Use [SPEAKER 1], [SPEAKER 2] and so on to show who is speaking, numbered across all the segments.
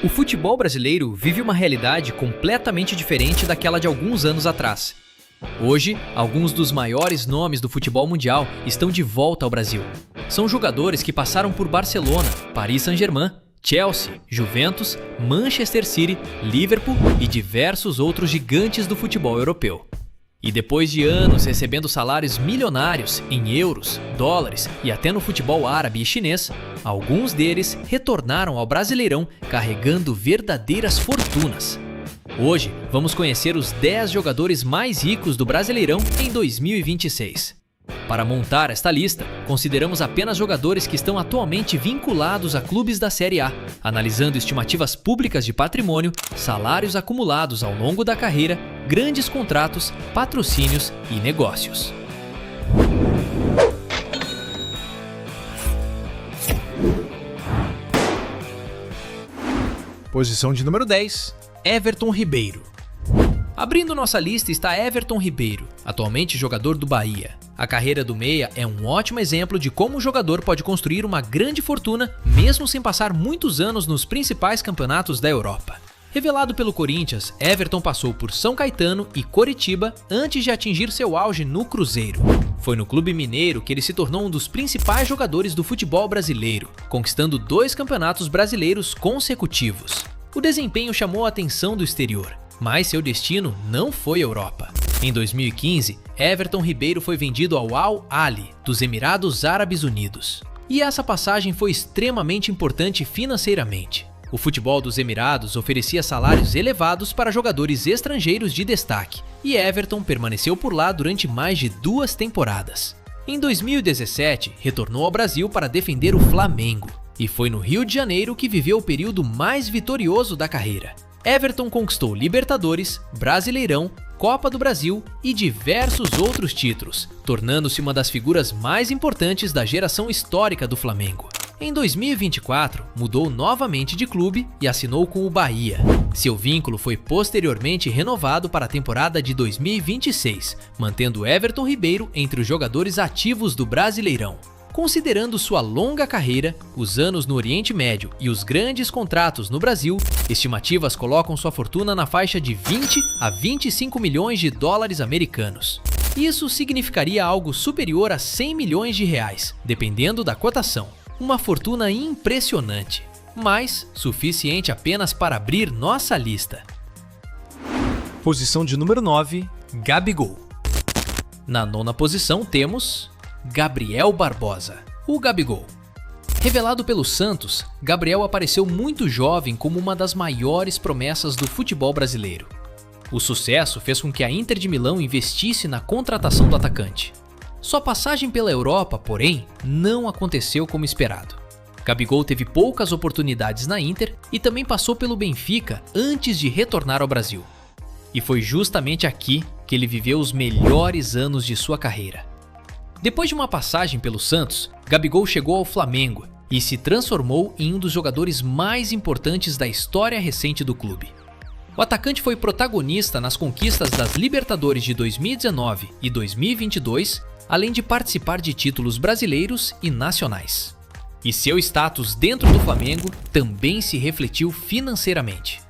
[SPEAKER 1] O futebol brasileiro vive uma realidade completamente diferente daquela de alguns anos atrás. Hoje, alguns dos maiores nomes do futebol mundial estão de volta ao Brasil. São jogadores que passaram por Barcelona, Paris Saint-Germain, Chelsea, Juventus, Manchester City, Liverpool e diversos outros gigantes do futebol europeu. E depois de anos recebendo salários milionários em euros, dólares e até no futebol árabe e chinês, alguns deles retornaram ao Brasileirão carregando verdadeiras fortunas. Hoje, vamos conhecer os 10 jogadores mais ricos do Brasileirão em 2026. Para montar esta lista, consideramos apenas jogadores que estão atualmente vinculados a clubes da Série A, analisando estimativas públicas de patrimônio, salários acumulados ao longo da carreira, grandes contratos, patrocínios e negócios.
[SPEAKER 2] Posição de número 10, Everton Ribeiro.
[SPEAKER 1] Abrindo nossa lista está Everton Ribeiro, atualmente jogador do Bahia. A carreira do meia é um ótimo exemplo de como um jogador pode construir uma grande fortuna mesmo sem passar muitos anos nos principais campeonatos da Europa. Revelado pelo Corinthians, Everton passou por São Caetano e Coritiba antes de atingir seu auge no Cruzeiro. Foi no Clube Mineiro que ele se tornou um dos principais jogadores do futebol brasileiro, conquistando 2 campeonatos brasileiros consecutivos. O desempenho chamou a atenção do exterior, mas seu destino não foi Europa. Em 2015, Everton Ribeiro foi vendido ao Al Ahly, dos Emirados Árabes Unidos. E essa passagem foi extremamente importante financeiramente. O futebol dos Emirados oferecia salários elevados para jogadores estrangeiros de destaque, e Everton permaneceu por lá durante mais de 2 temporadas. Em 2017, retornou ao Brasil para defender o Flamengo, e foi no Rio de Janeiro que viveu o período mais vitorioso da carreira. Everton conquistou Libertadores, Brasileirão, Copa do Brasil e diversos outros títulos, tornando-se uma das figuras mais importantes da geração histórica do Flamengo. Em 2024, mudou novamente de clube e assinou com o Bahia. Seu vínculo foi posteriormente renovado para a temporada de 2026, mantendo Everton Ribeiro entre os jogadores ativos do Brasileirão. Considerando sua longa carreira, os anos no Oriente Médio e os grandes contratos no Brasil, estimativas colocam sua fortuna na faixa de 20 a 25 milhões de dólares americanos. Isso significaria algo superior a 100 milhões de reais, dependendo da cotação. Uma fortuna impressionante, mas suficiente apenas para abrir nossa lista.
[SPEAKER 2] Posição de número 9,
[SPEAKER 1] Gabigol. Na 9ª posição temos Gabriel Barbosa, o Gabigol. Revelado pelo Santos, Gabriel apareceu muito jovem como uma das maiores promessas do futebol brasileiro. O sucesso fez com que a Inter de Milão investisse na contratação do atacante. Sua passagem pela Europa, porém, não aconteceu como esperado. Gabigol teve poucas oportunidades na Inter e também passou pelo Benfica antes de retornar ao Brasil. E foi justamente aqui que ele viveu os melhores anos de sua carreira. Depois de uma passagem pelo Santos, Gabigol chegou ao Flamengo e se transformou em um dos jogadores mais importantes da história recente do clube. O atacante foi protagonista nas conquistas das Libertadores de 2019 e 2022, além de participar de títulos brasileiros e nacionais. E seu status dentro do Flamengo também se refletiu financeiramente.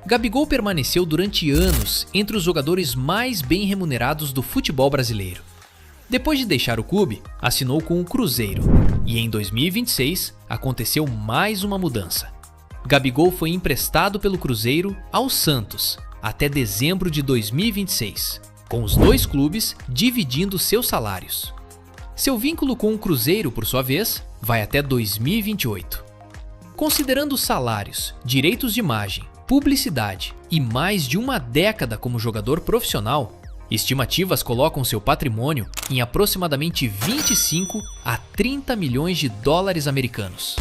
[SPEAKER 1] Gabigol permaneceu durante anos entre os jogadores mais bem remunerados do futebol brasileiro. Depois de deixar o clube, assinou com o Cruzeiro, e em 2026 aconteceu mais uma mudança. Gabigol foi emprestado pelo Cruzeiro ao Santos até dezembro de 2026, com os 2 clubes dividindo seus salários. Seu vínculo com o Cruzeiro, por sua vez, vai até 2028. Considerando salários, direitos de imagem, publicidade e mais de uma década como jogador profissional, estimativas colocam seu patrimônio em aproximadamente 25 a 30 milhões de dólares americanos.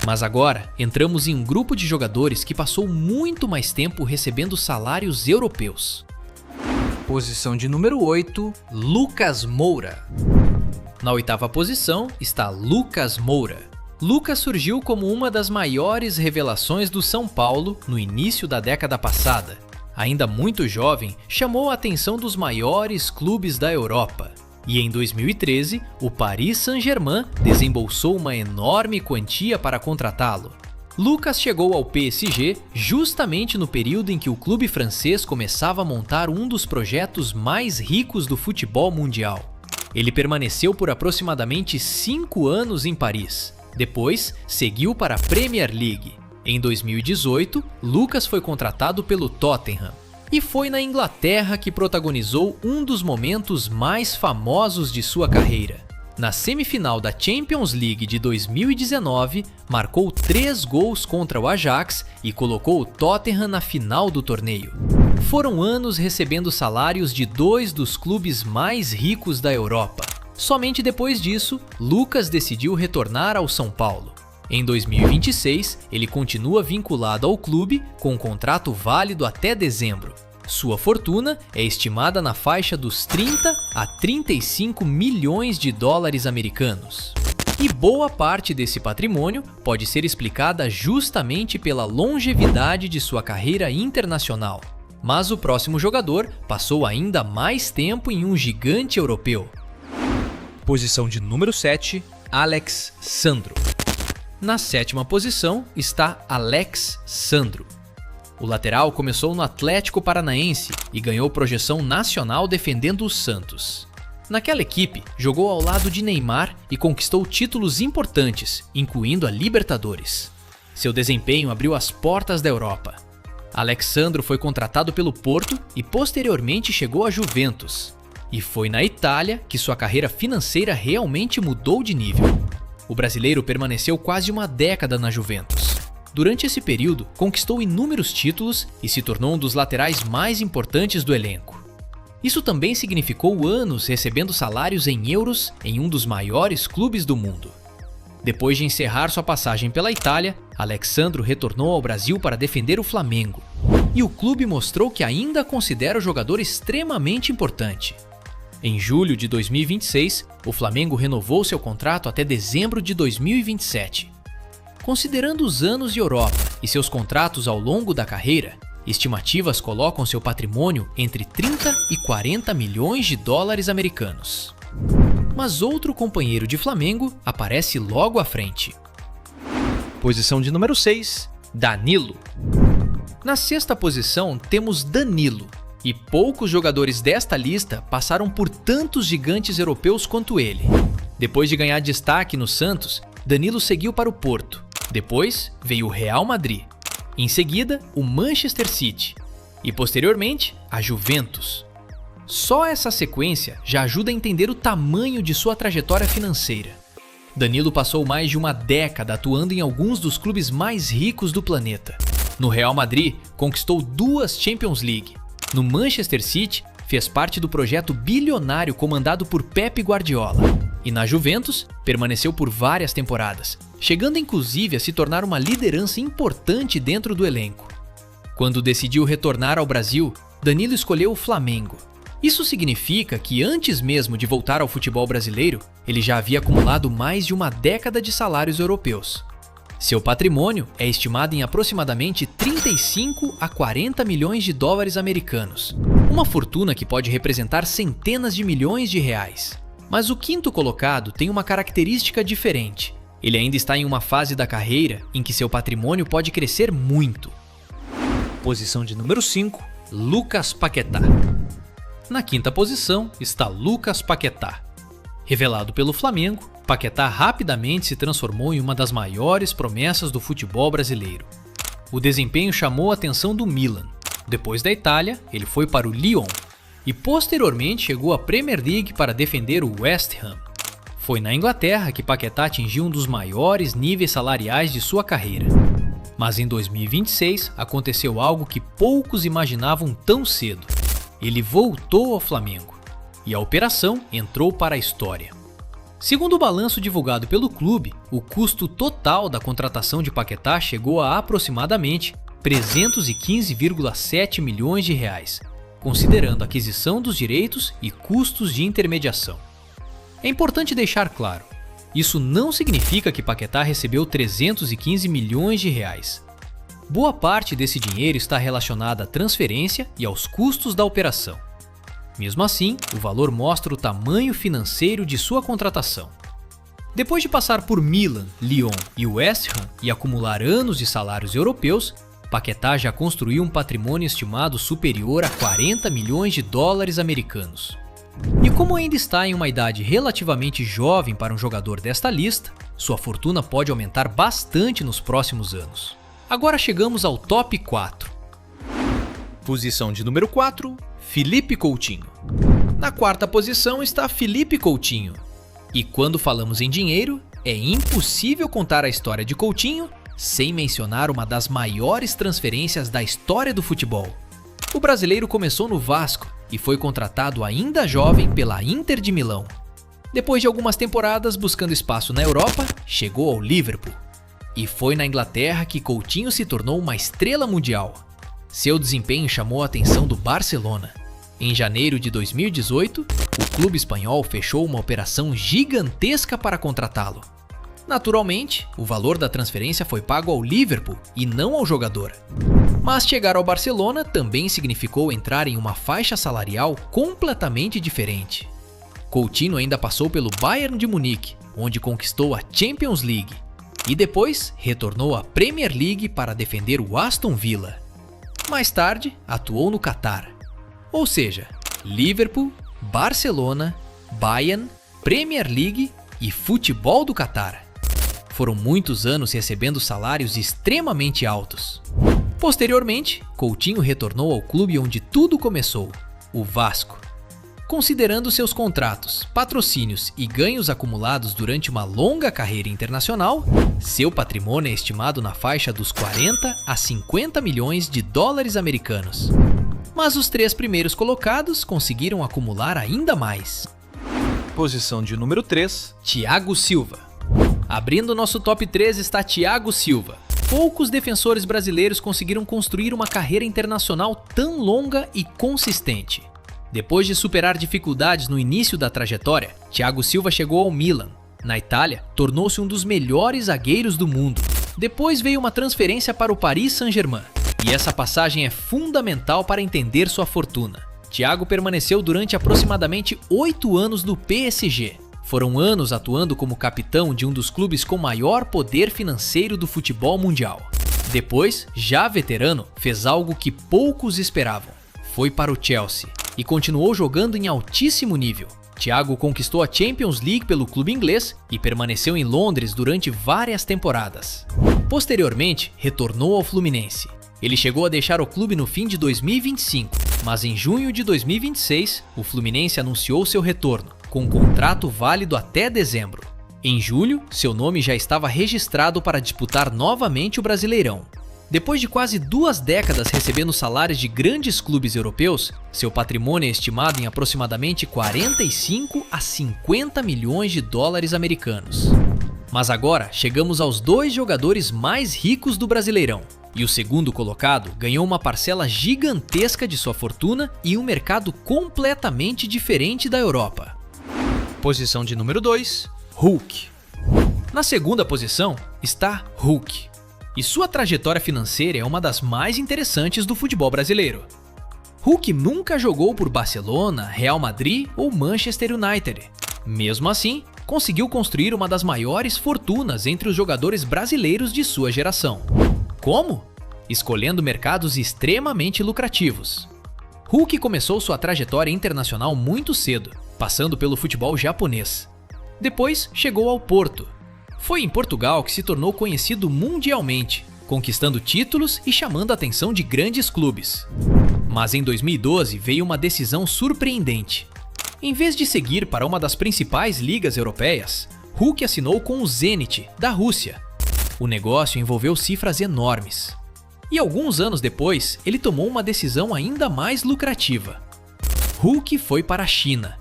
[SPEAKER 1] Mas agora entramos em um grupo de jogadores que passou muito mais tempo recebendo salários europeus.
[SPEAKER 2] posição de número 8,
[SPEAKER 1] Lucas Moura. Na 8ª posição está Lucas Moura. Lucas surgiu como uma das maiores revelações do São Paulo no início da década passada. Ainda muito jovem, chamou a atenção dos maiores clubes da Europa. E em 2013, o Paris Saint-Germain desembolsou uma enorme quantia para contratá-lo. Lucas chegou ao PSG justamente no período em que o clube francês começava a montar um dos projetos mais ricos do futebol mundial. Ele permaneceu por aproximadamente 5 anos em Paris. Depois, seguiu para a Premier League. Em 2018, Lucas foi contratado pelo Tottenham. E foi na Inglaterra que protagonizou um dos momentos mais famosos de sua carreira. Na semifinal da Champions League de 2019, marcou 3 gols contra o Ajax e colocou o Tottenham na final do torneio. Foram anos recebendo salários de 2 dos clubes mais ricos da Europa. Somente depois disso, Lucas decidiu retornar ao São Paulo. Em 2026, ele continua vinculado ao clube com um contrato válido até dezembro. Sua fortuna é estimada na faixa dos 30 a 35 milhões de dólares americanos. E boa parte desse patrimônio pode ser explicada justamente pela longevidade de sua carreira internacional. Mas o próximo jogador passou ainda mais tempo em um gigante europeu.
[SPEAKER 2] Posição de número 7,
[SPEAKER 1] Alex Sandro. Na 7ª posição está Alex Sandro. O lateral começou no Atlético Paranaense e ganhou projeção nacional defendendo o Santos. Naquela equipe, jogou ao lado de Neymar e conquistou títulos importantes, incluindo a Libertadores. Seu desempenho abriu as portas da Europa. Alex Sandro foi contratado pelo Porto e posteriormente chegou à Juventus. E foi na Itália que sua carreira financeira realmente mudou de nível. O brasileiro permaneceu quase uma década na Juventus. Durante esse período, conquistou inúmeros títulos e se tornou um dos laterais mais importantes do elenco. Isso também significou anos recebendo salários em euros em um dos maiores clubes do mundo. Depois de encerrar sua passagem pela Itália, Alex Sandro retornou ao Brasil para defender o Flamengo. E o clube mostrou que ainda considera o jogador extremamente importante. Em julho de 2026, o Flamengo renovou seu contrato até dezembro de 2027. Considerando os anos de Europa e seus contratos ao longo da carreira, estimativas colocam seu patrimônio entre 30 e 40 milhões de dólares americanos. Mas outro companheiro de Flamengo aparece logo à frente.
[SPEAKER 2] posição de número 6,
[SPEAKER 1] Danilo. Na 6ª posição temos Danilo, e poucos jogadores desta lista passaram por tantos gigantes europeus quanto ele. Depois de ganhar destaque no Santos, Danilo seguiu para o Porto. Depois veio o Real Madrid, em seguida o Manchester City e posteriormente a Juventus. Só essa sequência já ajuda a entender o tamanho de sua trajetória financeira. Danilo passou mais de uma década atuando em alguns dos clubes mais ricos do planeta. No Real Madrid, conquistou 2 Champions League. No Manchester City, fez parte do projeto bilionário comandado por Pep Guardiola. E na Juventus, permaneceu por várias temporadas, chegando inclusive a se tornar uma liderança importante dentro do elenco. Quando decidiu retornar ao Brasil, Danilo escolheu o Flamengo. Isso significa que antes mesmo de voltar ao futebol brasileiro, ele já havia acumulado mais de uma década de salários europeus. Seu patrimônio é estimado em aproximadamente 35 a 40 milhões de dólares americanos, uma fortuna que pode representar centenas de milhões de reais. Mas o 5º colocado tem uma característica diferente. Ele ainda está em uma fase da carreira em que seu patrimônio pode crescer muito.
[SPEAKER 2] posição de número 5,
[SPEAKER 1] Lucas Paquetá. Na 5ª posição está Lucas Paquetá. Revelado pelo Flamengo, Paquetá rapidamente se transformou em uma das maiores promessas do futebol brasileiro. O desempenho chamou a atenção do Milan. Depois da Itália, ele foi para o Lyon e posteriormente chegou à Premier League para defender o West Ham. Foi na Inglaterra que Paquetá atingiu um dos maiores níveis salariais de sua carreira. Mas em 2026 aconteceu algo que poucos imaginavam tão cedo. Ele voltou ao Flamengo e a operação entrou para a história. Segundo o balanço divulgado pelo clube, o custo total da contratação de Paquetá chegou a aproximadamente 315,7 milhões de reais, considerando a aquisição dos direitos e custos de intermediação. É importante deixar claro, isso não significa que Paquetá recebeu 315 milhões de reais. Boa parte desse dinheiro está relacionada à transferência e aos custos da operação. Mesmo assim, o valor mostra o tamanho financeiro de sua contratação. Depois de passar por Milan, Lyon e West Ham e acumular anos de salários europeus, Paquetá já construiu um patrimônio estimado superior a 40 milhões de dólares americanos. E como ainda está em uma idade relativamente jovem para um jogador desta lista, sua fortuna pode aumentar bastante nos próximos anos. Agora chegamos ao top 4.
[SPEAKER 2] Posição de número 4, Felipe Coutinho.
[SPEAKER 1] Na quarta posição está Felipe Coutinho. E quando falamos em dinheiro, é impossível contar a história de Coutinho sem mencionar uma das maiores transferências da história do futebol. O brasileiro começou no Vasco e foi contratado ainda jovem pela Inter de Milão. Depois de algumas temporadas buscando espaço na Europa, chegou ao Liverpool. E foi na Inglaterra que Coutinho se tornou uma estrela mundial. Seu desempenho chamou a atenção do Barcelona. Em janeiro de 2018, o clube espanhol fechou uma operação gigantesca para contratá-lo. Naturalmente, o valor da transferência foi pago ao Liverpool e não ao jogador. Mas chegar ao Barcelona também significou entrar em uma faixa salarial completamente diferente. Coutinho ainda passou pelo Bayern de Munique, onde conquistou a Champions League, e depois retornou à Premier League para defender o Aston Villa. Mais tarde, atuou no Qatar. Ou seja, Liverpool, Barcelona, Bayern, Premier League e futebol do Qatar. Foram muitos anos recebendo salários extremamente altos. Posteriormente, Coutinho retornou ao clube onde tudo começou, o Vasco. Considerando seus contratos, patrocínios e ganhos acumulados durante uma longa carreira internacional, seu patrimônio é estimado na faixa dos 40 a 50 milhões de dólares americanos. Mas os 3 primeiros colocados conseguiram acumular ainda mais.
[SPEAKER 2] Posição de número 3,
[SPEAKER 1] Thiago Silva. Abrindo nosso top 3 está Thiago Silva. Poucos defensores brasileiros conseguiram construir uma carreira internacional tão longa e consistente. Depois de superar dificuldades no início da trajetória, Thiago Silva chegou ao Milan. Na Itália, tornou-se um dos melhores zagueiros do mundo. Depois veio uma transferência para o Paris Saint-Germain. E essa passagem é fundamental para entender sua fortuna. Thiago permaneceu durante aproximadamente 8 anos no PSG. Foram anos atuando como capitão de um dos clubes com maior poder financeiro do futebol mundial. Depois, já veterano, fez algo que poucos esperavam. Foi para o Chelsea e continuou jogando em altíssimo nível. Thiago conquistou a Champions League pelo clube inglês e permaneceu em Londres durante várias temporadas. Posteriormente, retornou ao Fluminense. Ele chegou a deixar o clube no fim de 2025, mas em junho de 2026, o Fluminense anunciou seu retorno, com um contrato válido até dezembro. Em julho, seu nome já estava registrado para disputar novamente o Brasileirão. Depois de quase 2 décadas recebendo salários de grandes clubes europeus, seu patrimônio é estimado em aproximadamente 45 a 50 milhões de dólares americanos. Mas agora chegamos aos 2 jogadores mais ricos do Brasileirão. E o segundo colocado ganhou uma parcela gigantesca de sua fortuna em um mercado completamente diferente da Europa.
[SPEAKER 2] posição de número 2,
[SPEAKER 1] Hulk. Na segunda posição está Hulk. E sua trajetória financeira é uma das mais interessantes do futebol brasileiro. Hulk nunca jogou por Barcelona, Real Madrid ou Manchester United. Mesmo assim, conseguiu construir uma das maiores fortunas entre os jogadores brasileiros de sua geração. Como? Escolhendo mercados extremamente lucrativos. Hulk começou sua trajetória internacional muito cedo, passando pelo futebol japonês. Depois chegou ao Porto. Foi em Portugal que se tornou conhecido mundialmente, conquistando títulos e chamando a atenção de grandes clubes. Mas em 2012 veio uma decisão surpreendente. Em vez de seguir para uma das principais ligas europeias, Hulk assinou com o Zenit, da Rússia. O negócio envolveu cifras enormes. E alguns anos depois, ele tomou uma decisão ainda mais lucrativa. Hulk foi para a China.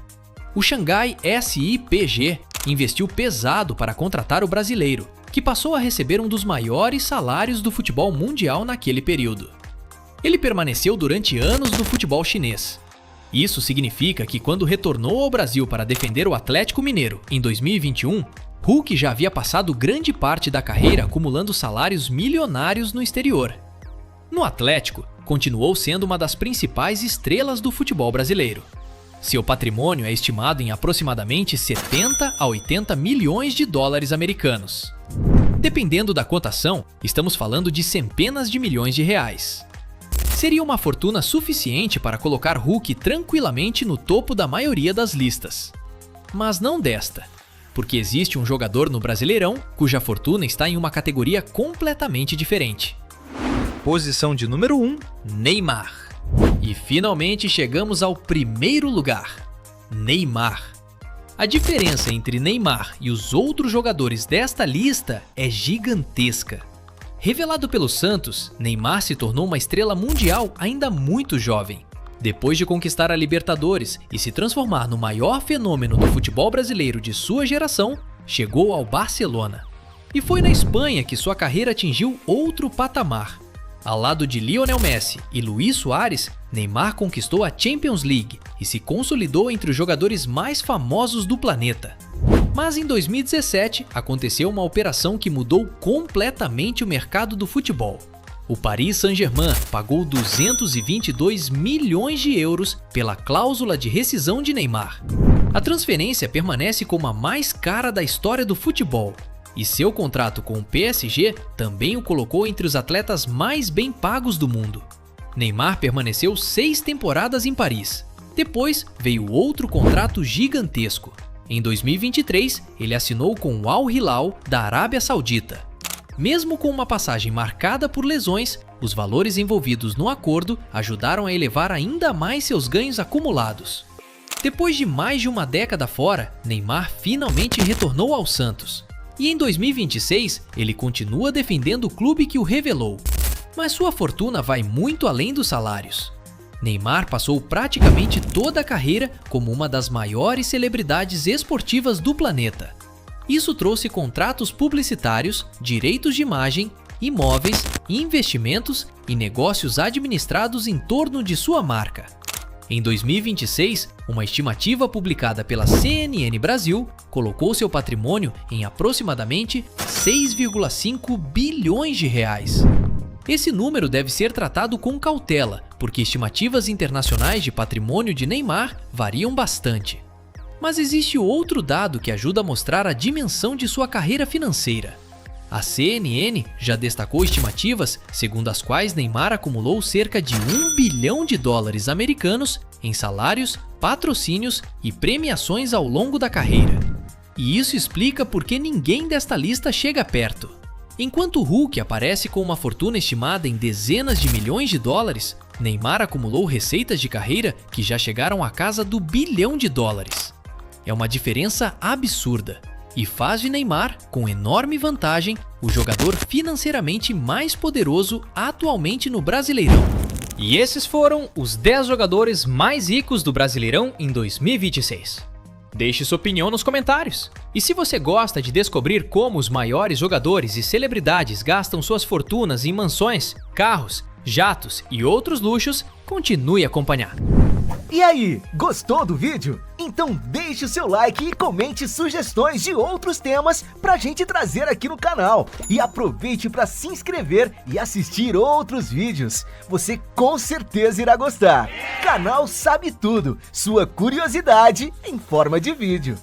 [SPEAKER 1] O Xangai SIPG investiu pesado para contratar o brasileiro, que passou a receber um dos maiores salários do futebol mundial naquele período. Ele permaneceu durante anos no futebol chinês. Isso significa que quando retornou ao Brasil para defender o Atlético Mineiro em 2021, Hulk já havia passado grande parte da carreira acumulando salários milionários no exterior. No Atlético, continuou sendo uma das principais estrelas do futebol brasileiro. Seu patrimônio é estimado em aproximadamente 70 a 80 milhões de dólares americanos. Dependendo da cotação, estamos falando de centenas de milhões de reais. Seria uma fortuna suficiente para colocar Hulk tranquilamente no topo da maioria das listas. Mas não desta, porque existe um jogador no Brasileirão cuja fortuna está em uma categoria completamente diferente.
[SPEAKER 2] Posição de número 1,
[SPEAKER 1] Neymar. E finalmente chegamos ao primeiro lugar, Neymar. A diferença entre Neymar e os outros jogadores desta lista é gigantesca. Revelado pelo Santos, Neymar se tornou uma estrela mundial ainda muito jovem. Depois de conquistar a Libertadores e se transformar no maior fenômeno do futebol brasileiro de sua geração, chegou ao Barcelona. E foi na Espanha que sua carreira atingiu outro patamar. Ao lado de Lionel Messi e Luís Soares, Neymar conquistou a Champions League e se consolidou entre os jogadores mais famosos do planeta. Mas em 2017, aconteceu uma operação que mudou completamente o mercado do futebol. O Paris Saint-Germain pagou 222 milhões de euros pela cláusula de rescisão de Neymar. A transferência permanece como a mais cara da história do futebol. E seu contrato com o PSG também o colocou entre os atletas mais bem pagos do mundo. Neymar permaneceu 6 temporadas em Paris. Depois veio outro contrato gigantesco. Em 2023, ele assinou com o Al Hilal da Arábia Saudita. Mesmo com uma passagem marcada por lesões, os valores envolvidos no acordo ajudaram a elevar ainda mais seus ganhos acumulados. Depois de mais de uma década fora, Neymar finalmente retornou ao Santos. E em 2026, ele continua defendendo o clube que o revelou. Mas sua fortuna vai muito além dos salários. Neymar passou praticamente toda a carreira como uma das maiores celebridades esportivas do planeta. Isso trouxe contratos publicitários, direitos de imagem, imóveis, investimentos e negócios administrados em torno de sua marca. Em 2026, uma estimativa publicada pela CNN Brasil colocou seu patrimônio em aproximadamente 6,5 bilhões de reais. Esse número deve ser tratado com cautela, porque estimativas internacionais de patrimônio de Neymar variam bastante. Mas existe outro dado que ajuda a mostrar a dimensão de sua carreira financeira. A CNN já destacou estimativas segundo as quais Neymar acumulou cerca de 1 bilhão de dólares americanos em salários, patrocínios e premiações ao longo da carreira. E isso explica por que ninguém desta lista chega perto. Enquanto Hulk aparece com uma fortuna estimada em dezenas de milhões de dólares, Neymar acumulou receitas de carreira que já chegaram à casa do bilhão de dólares. É uma diferença absurda. E faz de Neymar, com enorme vantagem, o jogador financeiramente mais poderoso atualmente no Brasileirão.
[SPEAKER 2] E esses foram os 10 jogadores mais ricos do Brasileirão em 2026. Deixe sua opinião nos comentários. E se você gosta de descobrir como os maiores jogadores e celebridades gastam suas fortunas em mansões, carros, jatos e outros luxos, continue a acompanhar.
[SPEAKER 3] E aí, gostou do vídeo? Então deixe o seu like e comente sugestões de outros temas pra gente trazer aqui no canal. E aproveite para se inscrever e assistir outros vídeos. Você com certeza irá gostar. Canal Sabe Tudo, sua curiosidade em forma de vídeo.